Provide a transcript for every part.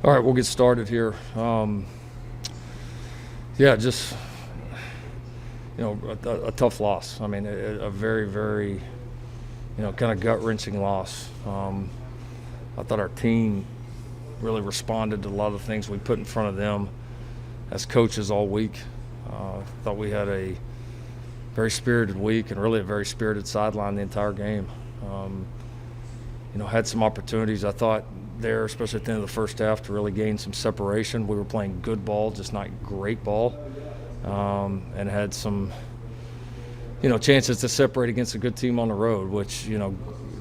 All right, we'll get started here. Yeah, just a tough loss. I mean, a very, very, kind of gut-wrenching loss. I thought our team really responded to a lot of the things we put in front of them as coaches all week. I thought we had a very spirited week and really a very spirited sideline the entire game. Had some opportunities, I thought, there, especially at the end of the first half, to really gain some separation. We were playing good ball, just not great ball, and had some, chances to separate against a good team on the road, which,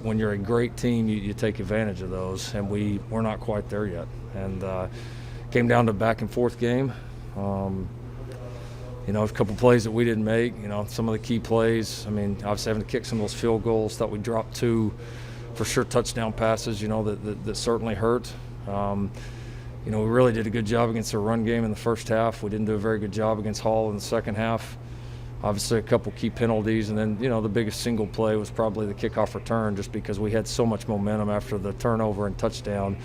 when you're a great team, you take advantage of those, and we're not quite there yet. And came down to a back and forth game. A couple plays that we didn't make, some of the key plays. I mean, obviously having to kick some of those field goals. Thought we dropped two, for sure, touchdown passes, that certainly hurt. We really did a good job against the run game in the first half. We didn't do a very good job against Hall in the second half. Obviously a couple key penalties, and then, the biggest single play was probably the kickoff return, just because we had so much momentum after the turnover and touchdown.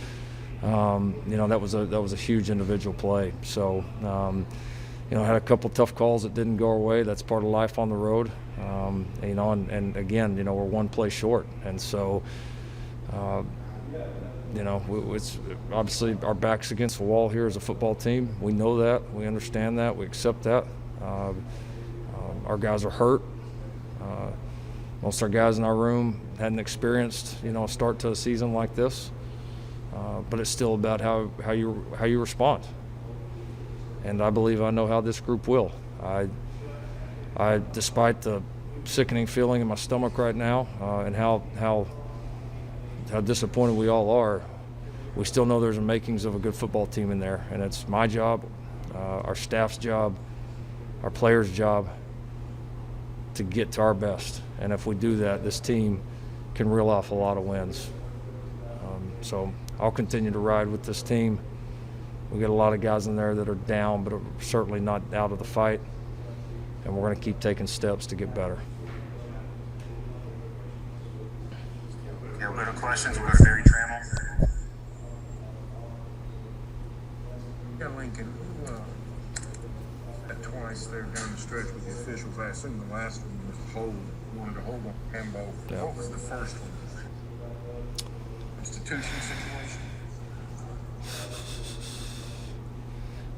That was a huge individual play. So, had a couple tough calls that didn't go our way. That's part of life on the road. And again, we're one play short. And so, it's obviously our back's against the wall here as a football team. We know that. We understand that. We accept that. Our guys are hurt. Most of our guys in our room hadn't experienced, a start to a season like this. But it's still about how you respond. And I believe I know how this group will. I despite the sickening feeling in my stomach right now, and how disappointed we all are, we still know there's the makings of a good football team in there. And it's my job, our staff's job, our players' job to get to our best. And if we do that, this team can reel off a lot of wins. So I'll continue to ride with this team. We got a lot of guys in there that are down, but are certainly not out of the fight. And we're going to keep taking steps to get better. Yeah, we'll go to questions. We'll go to Barry Trammell. Yeah, Lincoln, had twice there down the stretch with the officials. I assume the last one was a hold. You wanted to hold on Hambo. Yeah. What was the first one? Institution situation?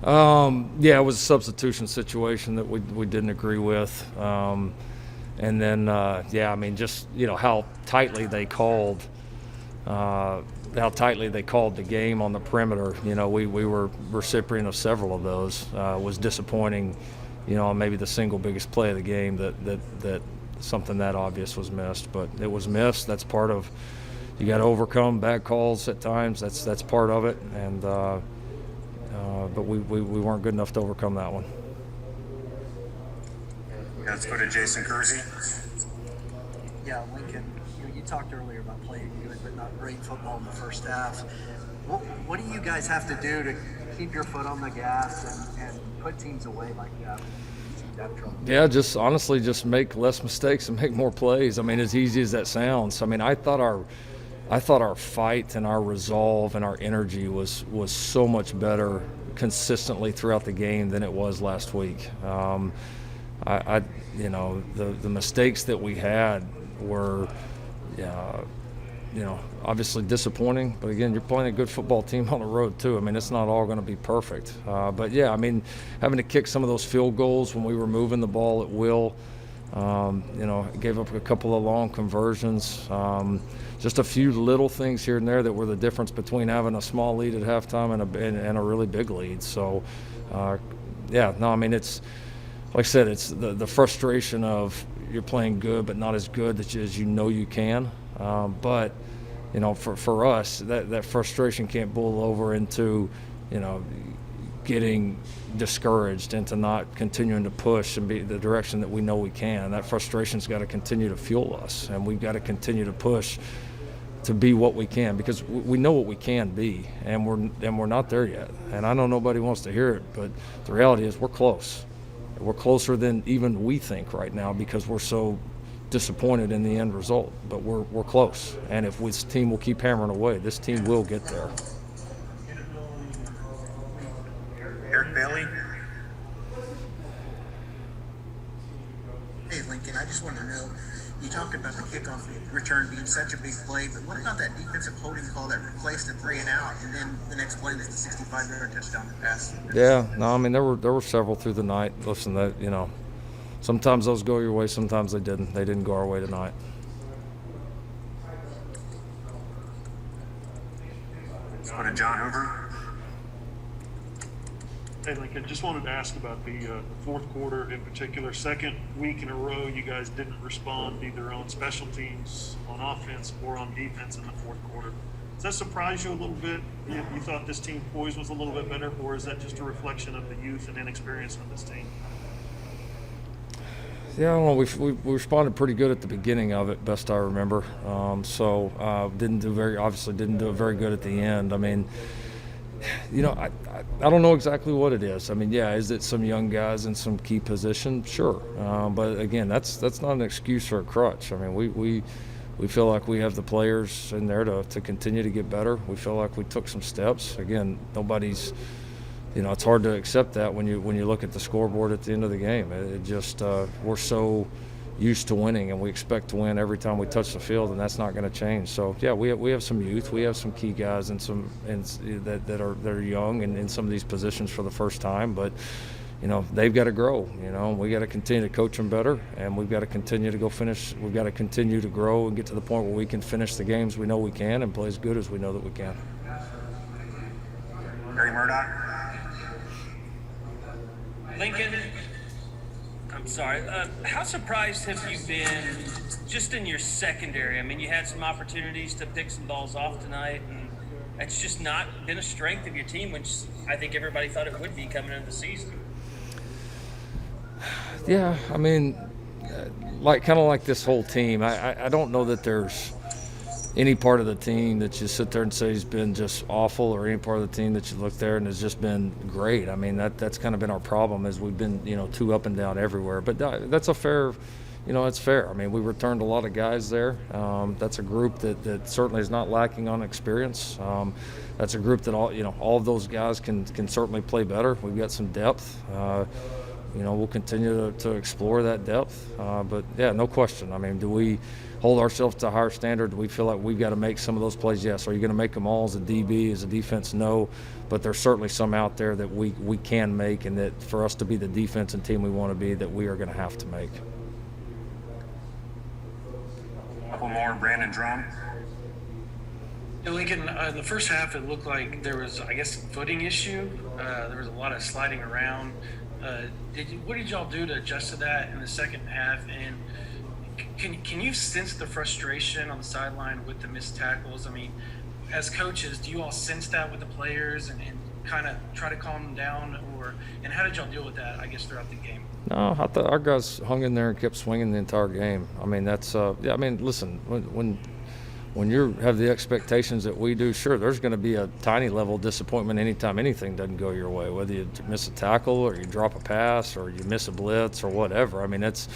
Yeah, it was a substitution situation that we didn't agree with. And then, just, how tightly they called the game on the perimeter. We were recipient of several of those. Was disappointing, maybe the single biggest play of the game that something that obvious was missed. But it was missed. That's part of, you got to overcome bad calls at times. That's part of it. And but we weren't good enough to overcome that one. Let's go to Jason Kersey. Yeah, Lincoln, you talked earlier about playing good but not great football in the first half. What do you guys have to do to keep your foot on the gas and put teams away like that? Yeah, just make less mistakes and make more plays. I mean, as easy as that sounds. I mean, I thought our fight and our resolve and our energy was so much better consistently throughout the game than it was last week. The mistakes that we had were, obviously disappointing. But again, you're playing a good football team on the road too. I mean, it's not all going to be perfect. But yeah, I mean, having to kick some of those field goals when we were moving the ball at will. Gave up a couple of long conversions. Just a few little things here and there that were the difference between having a small lead at halftime and a really big lead. So, it's like I said, it's the frustration of you're playing good but not as good as you can. But for us, that frustration can't boil over into, getting discouraged into not continuing to push and be the direction that we know we can. That frustration's got to continue to fuel us, and we've got to continue to push to be what we can, because we know what we can be, and we're not there yet. And I know nobody wants to hear it, but the reality is we're close. We're closer than even we think right now, because we're so disappointed in the end result. But we're close, and if this team will keep hammering away, this team will get there. Eric Bailey. Hey, Lincoln, I just wanted to know, you talked about the kickoff return being such a big play, but what about that defensive holding call that replaced the 3 and out, and then the next play was the 65-yard touchdown pass? Yeah, no, I mean there were several through the night. Listen, that sometimes those go your way, sometimes they didn't. They didn't go our way tonight. Let's go to John Hoover. Hey, Lincoln, just wanted to ask about the fourth quarter in particular. Second week in a row, you guys didn't respond either on special teams, on offense, or on defense in the fourth quarter. Does that surprise you a little bit? You thought this team poise was a little bit better, or is that just a reflection of the youth and inexperience of this team? Yeah, I don't know. We responded pretty good at the beginning of it, best I remember. Didn't do it very good at the end. I mean, I don't know exactly what it is. I mean, yeah, is it some young guys in some key positions? Sure. But again, that's not an excuse or a crutch. I mean, we feel like we have the players in there to continue to get better. We feel like we took some steps. Again, nobody's, it's hard to accept that when you look at the scoreboard at the end of the game. It just we're so used to winning, and we expect to win every time we touch the field, and that's not going to change. So yeah, we have some youth, we have some key guys, and that are young and in some of these positions for the first time. But they've got to grow. We got to continue to coach them better, and we've got to continue to go finish. We've got to continue to grow and get to the point where we can finish the games we know we can and play as good as we know that we can. Barry Murdoch. Lincoln, I'm sorry. How surprised have you been just in your secondary? I mean, you had some opportunities to pick some balls off tonight, and it's just not been a strength of your team, which I think everybody thought it would be coming into the season. Yeah, I mean, kind of like this whole team. I don't know that there's any part of the team that you sit there and say has been just awful, or any part of the team that you look there and has just been great. I mean, that's kind of been our problem, is we've been, too up and down everywhere. But that's a fair, it's fair. I mean, we returned a lot of guys there. That's a group that certainly is not lacking on experience. That's a group that all of those guys can certainly play better. We've got some depth. We'll continue to explore that depth. But yeah, no question. I mean, do we hold ourselves to a higher standard? Do we feel like we've got to make some of those plays? Yes. Are you going to make them all as a DB, as a defense? No. But there's certainly some out there that we can make, and that for us to be the defense and team we want to be, that we are going to have to make. A couple more. Brandon Drum. Yeah, Lincoln, in the first half, it looked like there was, I guess, a footing issue. There was a lot of sliding around. What did y'all do to adjust to that in the second half? And can you sense the frustration on the sideline with the missed tackles? I mean, as coaches, do you all sense that with the players and kind of try to calm them down? And how did y'all deal with that, I guess, throughout the game? No, I thought our guys hung in there and kept swinging the entire game. I mean, that's I mean, listen, when you have the expectations that we do, sure, there's going to be a tiny level of disappointment anytime anything doesn't go your way, whether you miss a tackle or you drop a pass or you miss a blitz or whatever. I mean, it's,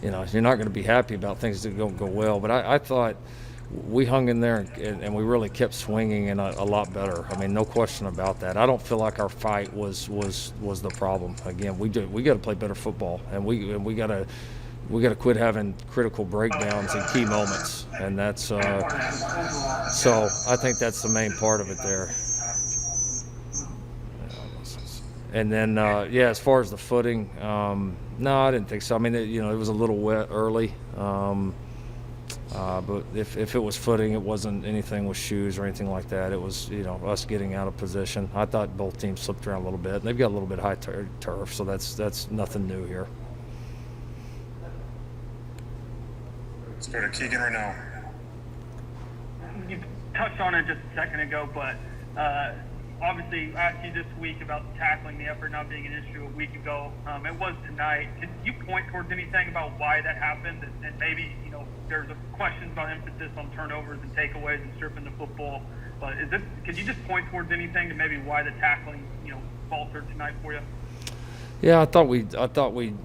you're not going to be happy about things that don't go well. But I thought we hung in there and we really kept swinging and a lot better. I mean, no question about that. I don't feel like our fight was the problem. Again, we got to play better football, and we got to quit having critical breakdowns in key moments, and that's so I think that's the main part of it there. And then as far as the footing, no, I didn't think so. I mean, it was a little wet early, but if it was footing, it wasn't anything with shoes or anything like that. It was us getting out of position. I thought both teams slipped around a little bit, and they've got a little bit high turf, so that's nothing new here. Let's go to Keegan Renault. You touched on it just a second ago, but obviously I asked you this week about tackling, the effort not being an issue a week ago. It was tonight. Can you point towards anything about why that happened? And maybe, there's questions about emphasis on turnovers and takeaways and stripping the football. But could you just point towards anything to maybe why the tackling, faltered tonight for you? Yeah, I thought we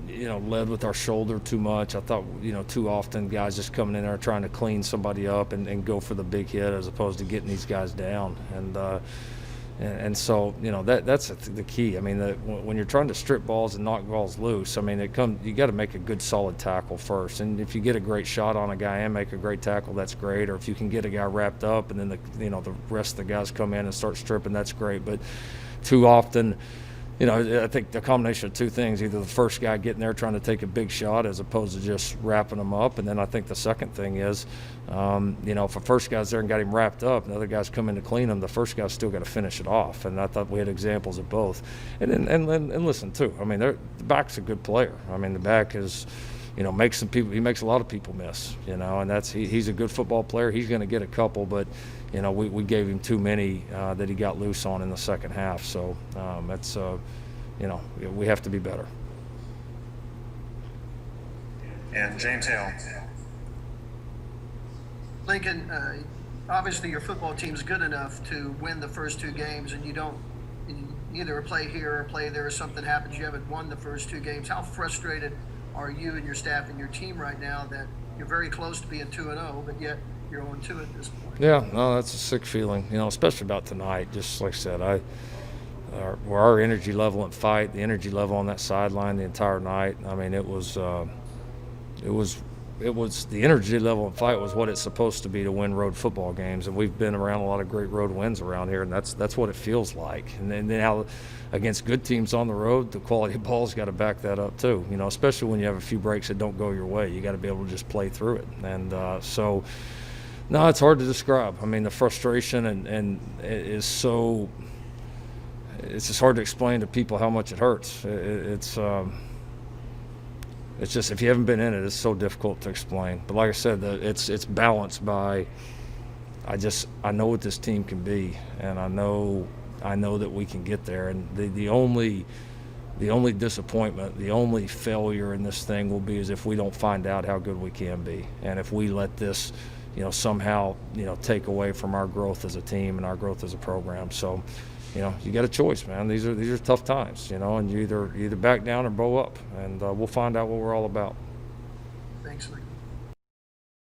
led with our shoulder too much. I thought too often guys just coming in there trying to clean somebody up and go for the big hit as opposed to getting these guys down. And And so, that's the key. I mean, when you're trying to strip balls and knock balls loose, I mean, you got to make a good solid tackle first. And if you get a great shot on a guy and make a great tackle, that's great. Or if you can get a guy wrapped up and then the rest of the guys come in and start stripping, that's great. But too often, I think the combination of two things, either the first guy getting there trying to take a big shot as opposed to just wrapping them up. And then I think the second thing is, if a first guy's there and got him wrapped up and the other guy's come in to clean him, the first guy's still got to finish it off. And I thought we had examples of both. And listen, too, I mean, the back's a good player. I mean, the back is, makes he makes a lot of people miss, and he's a good football player. He's going to get a couple, but we gave him too many that he got loose on in the second half. So that's we have to be better. And James Hale. Lincoln, obviously your football team's good enough to win the first two games, and you either play here or play there, or something happens, you haven't won the first two games. How frustrated are you and your staff and your team right now that you're very close to being 2-0, but yet you're 0-2 at this point? Yeah, no, that's a sick feeling, especially about tonight. Just like I said, our energy level and fight, the energy level on that sideline the entire night. I mean, it was the energy level and fight was what it's supposed to be to win road football games, and we've been around a lot of great road wins around here, and that's what it feels like. And then how against good teams on the road, the quality of ball's got to back that up too. Especially when you have a few breaks that don't go your way, you got to be able to just play through it. And so, no, it's hard to describe. I mean, the frustration and it is so. It's just hard to explain to people how much it hurts. It's just, if you haven't been in it, it's so difficult to explain. But like I said, it's balanced by, I know what this team can be, and I know that we can get there. And the only disappointment, the only failure in this thing will be is if we don't find out how good we can be, and if we let this, somehow, take away from our growth as a team and our growth as a program. So, you got a choice, man. These are tough times, and you either back down or bow up, and we'll find out what we're all about. Thanks, Lincoln.